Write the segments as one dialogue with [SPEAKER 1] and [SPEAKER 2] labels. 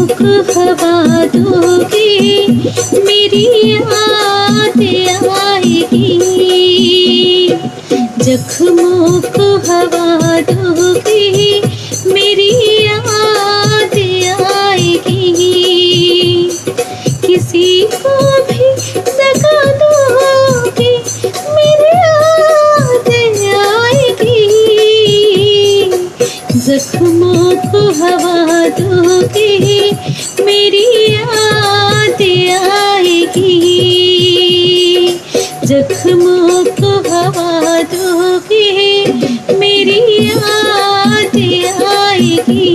[SPEAKER 1] को हवा दोगे मेरी याद आएगी। जख्मों को हवा दोगे मेरी याद आएगी। किसी को भी दगा दोगे मेरी याद आएगी। जख्मों को हवा दोगे मेरी याद आएगी। जख्मों को हवा दोगे मेरी याद आएगी।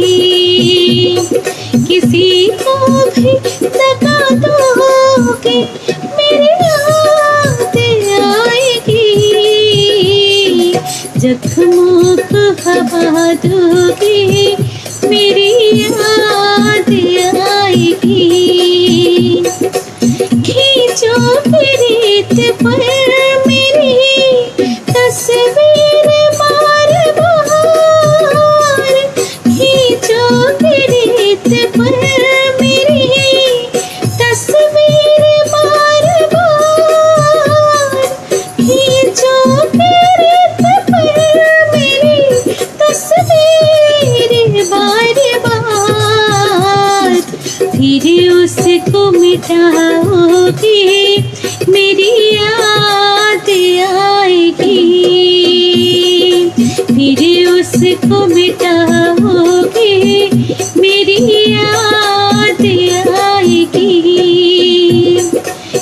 [SPEAKER 1] किसी को भी दगा दोगे मेरी याद आएगी। जख्मों को हवा दोगे मेरी याद आएगी। खींचोगे रेत पर मेरी तस्वीर बार बार। खींचोगे रेत पर मेरी तस्वीर बार बार। खींचोगे रेत पर मेरी तस्वीर बार बार। फिर उसको मिटाओगे मेरी याद आएगी। फिर उसको मिटाओगे मेरी याद आएगी।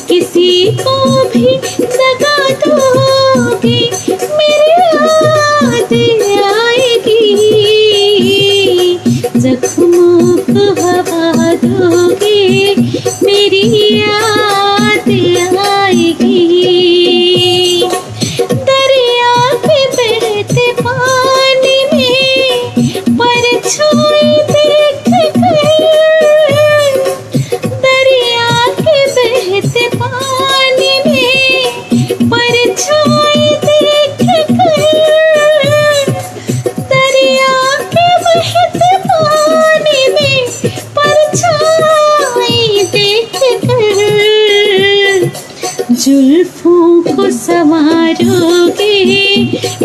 [SPEAKER 1] किसी को भी दगा दोगे मेरी याद आएगी। जख्मों को हवा दोगे मेरी याद आएगी। दरिया के बहते पानी में परछाई देख कर। दरिया के बहते पानी में परछाई देख कर। दरिया के बहते पानी में परछाई देख कर। जुल्फों को संवारोगे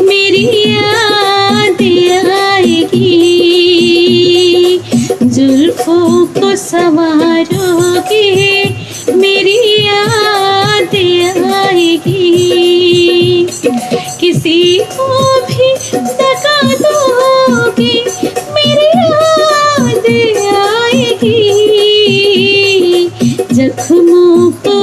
[SPEAKER 1] मेरी याद आएगी। जुल्फों को संवारोगे मेरी याद आएगी। किसी को भी दगा दोगे मेरी याद आएगी। जख्मों को